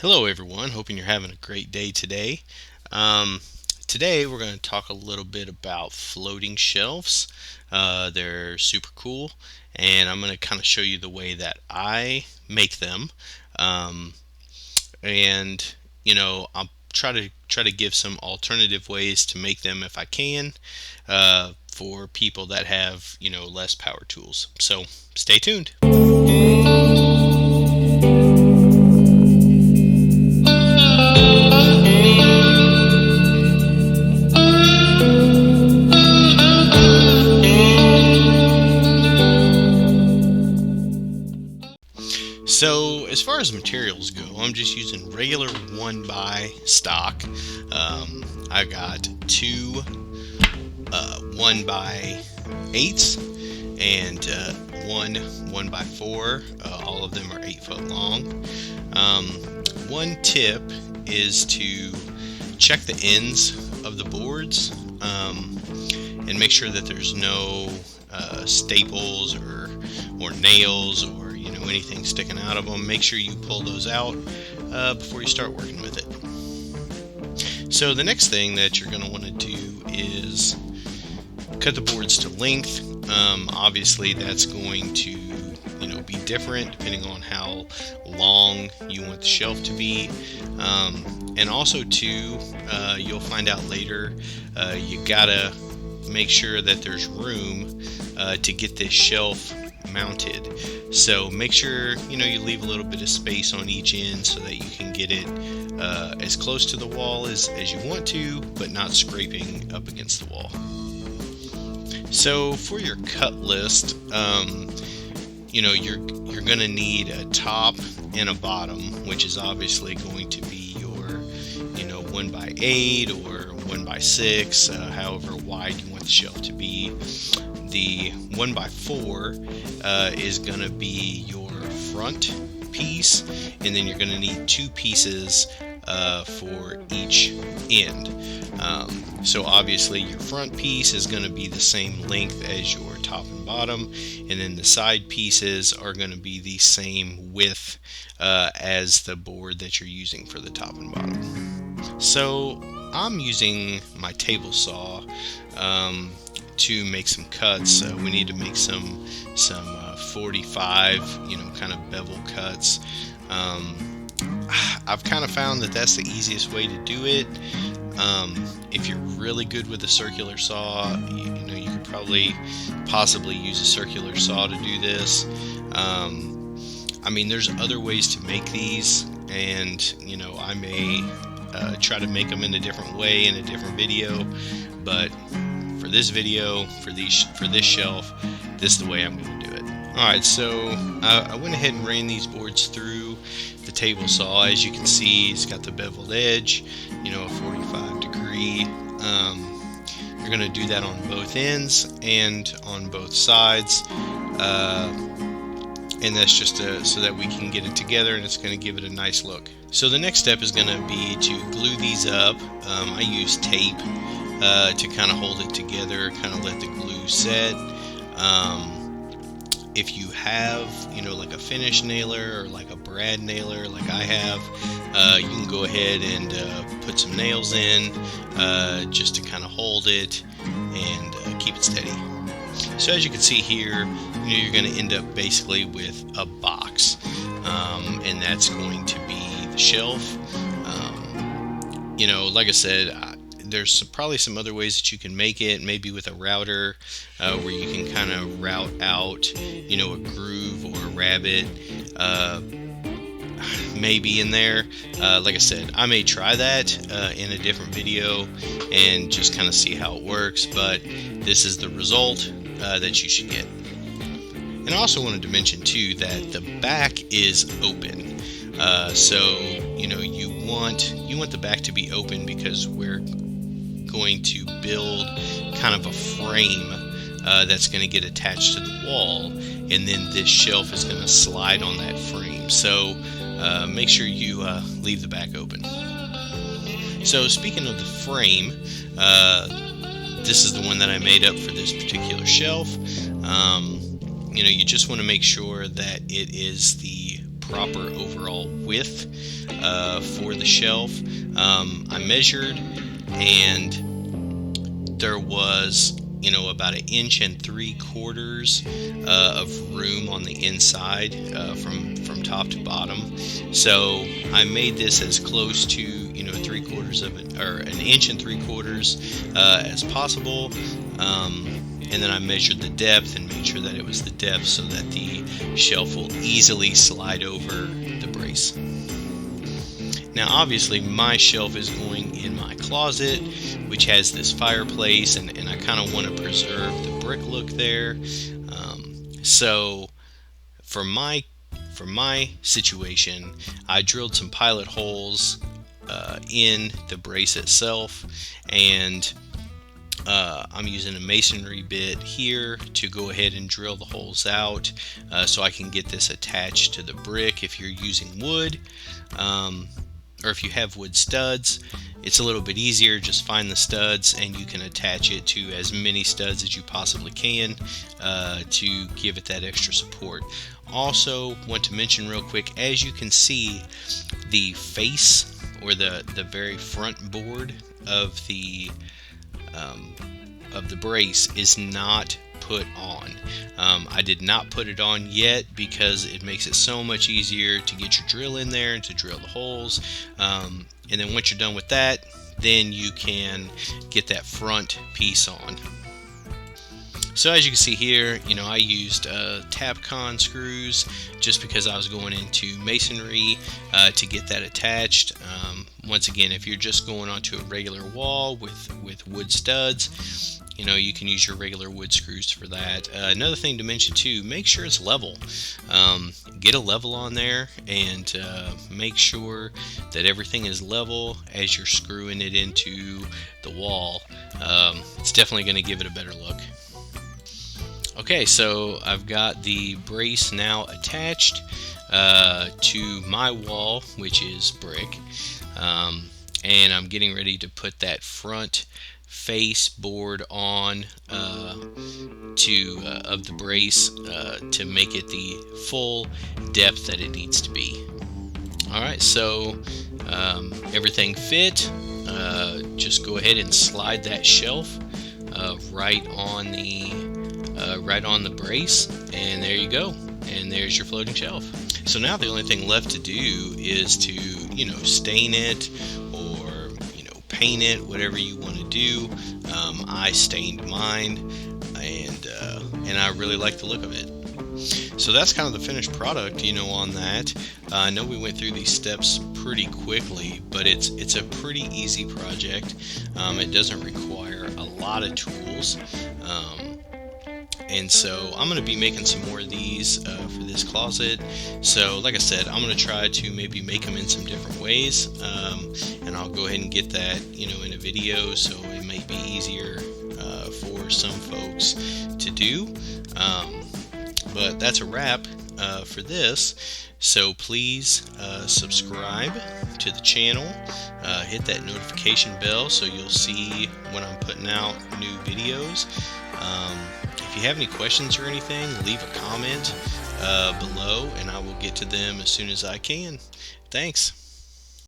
Hello, everyone. Hoping you're having a great day today. Um, Today, we're going to talk a little bit about floating shelves. They're super cool, and I'm going to kind of show you the way that I make them. Um, and I'll try to give some alternative ways to make them if I can, for people that have less power tools. So stay tuned. So, as far as materials go, I'm just using regular 1 by stock. I got two 1 by 8s and one by 4. All of them are 8 foot long. Um, One tip is to check the ends of the boards, and make sure that there's no staples or nails or anything sticking out of them. Make sure you pull those out before you start working with it. So the next thing that you're going to want to do is cut the boards to length. Obviously, that's going to be different depending on how long you want the shelf to be. And also too, you'll find out later, you gotta make sure that there's room to get this shelf mounted. So make sure you leave a little bit of space on each end so that you can get it as close to the wall as you want to, but not scraping up against the wall. So for your cut list, you're going to need a top and a bottom, which is obviously going to be your 1 by 8 or 1 by 6, however wide you want the shelf to be. The 1 by 4 is going to be your front piece, and then you're going to need 2 pieces for each end. So obviously your front piece is going to be the same length as your top and bottom, and then the side pieces are going to be the same width as the board that you're using for the top and bottom. So I'm using my table saw to make some cuts. We need to make some 45 kind of bevel cuts. I've kind of found that that's the easiest way to do it. If you're really good with a circular saw, you could possibly use a circular saw to do this. There's other ways to make these, and I may try to make them in a different way in a different video, but for this video, for this shelf, this is the way I'm going to do it. Alright, so I went ahead and ran these boards through the table saw. As you can see, it's got the beveled edge, a 45 degree. You're going to do that on both ends and on both sides, and that's just so that we can get it together, and it's going to give it a nice look. So the next step is going to be to glue these up. I use tape to kind of hold it together, kind of let the glue set. If you have, like a finish nailer or like a brad nailer like I have, you can go ahead and put some nails in just to kind of hold it and keep it steady. So as you can see here, you're going to end up basically with a box, and that's going to be the shelf. Like I said, there's probably some other ways that you can make it, maybe with a router, where you can kind of route out, a groove or a rabbet, maybe in there. Like I said, I may try that in a different video and just kind of see how it works, but this is the result that you should get. And I also wanted to mention too that the back is open, so you want the back to be open because we're going to build kind of a frame that's going to get attached to the wall, and then this shelf is going to slide on that frame. So make sure you leave the back open. So speaking of the frame, this is the one that I made up for this particular shelf. You just want to make sure that it is the proper overall width for the shelf. I measured, and there was, you know, about 1 3/4 inches of room on the inside from top to bottom. So I made this as close to, you know, 3/4 of it, or 1 3/4 inches as possible. And then I measured the depth and made sure that it was the depth so that the shelf will easily slide over the brace. Now obviously my shelf is going in my closet, which has this fireplace, and I kind of want to preserve the brick look there. So for my situation, I drilled some pilot holes in the brace itself, and I'm using a masonry bit here to go ahead and drill the holes out so I can get this attached to the brick. If you're using wood, or if you have wood studs, it's a little bit easier. Just find the studs and you can attach it to as many studs as you possibly can to give it that extra support. Also want to mention real quick, as you can see, the face, or the very front board of the brace is not put on. I did not put it on yet because it makes it so much easier to get your drill in there and to drill the holes. And then once you're done with that, then you can get that front piece on. So as you can see here, you know, I used Tapcon screws just because I was going into masonry to get that attached. Once again, if you're just going onto a regular wall with wood studs, you know, you can use your regular wood screws for that. Another thing to mention too, make sure it's level. Get a level on there, and make sure that everything is level as you're screwing it into the wall. It's definitely going to give it a better look. Okay, so I've got the brace now attached to my wall, which is brick, and I'm getting ready to put that front face board on of the brace to make it the full depth that it needs to be. Alright, so everything fit. Just go ahead and slide that shelf right on the brace, and there you go, and there's your floating shelf. So now the only thing left to do is to, you know, stain it, or, you know, paint it, whatever you want to do. I stained mine, and I really like the look of it. So that's kind of the finished product, you know, on that. I know we went through these steps pretty quickly, but it's a pretty easy project. It doesn't require a lot of tools. And so I'm going to be making some more of these for this closet. So like I said, I'm going to try to maybe make them in some different ways, and I'll go ahead and get that, you know, in a video, so it might be easier for some folks to do. But that's a wrap for this. So please subscribe to the channel, hit that notification bell so you'll see when I'm putting out new videos. If you have any questions or anything, leave a comment below, and I will get to them as soon as I can. Thanks.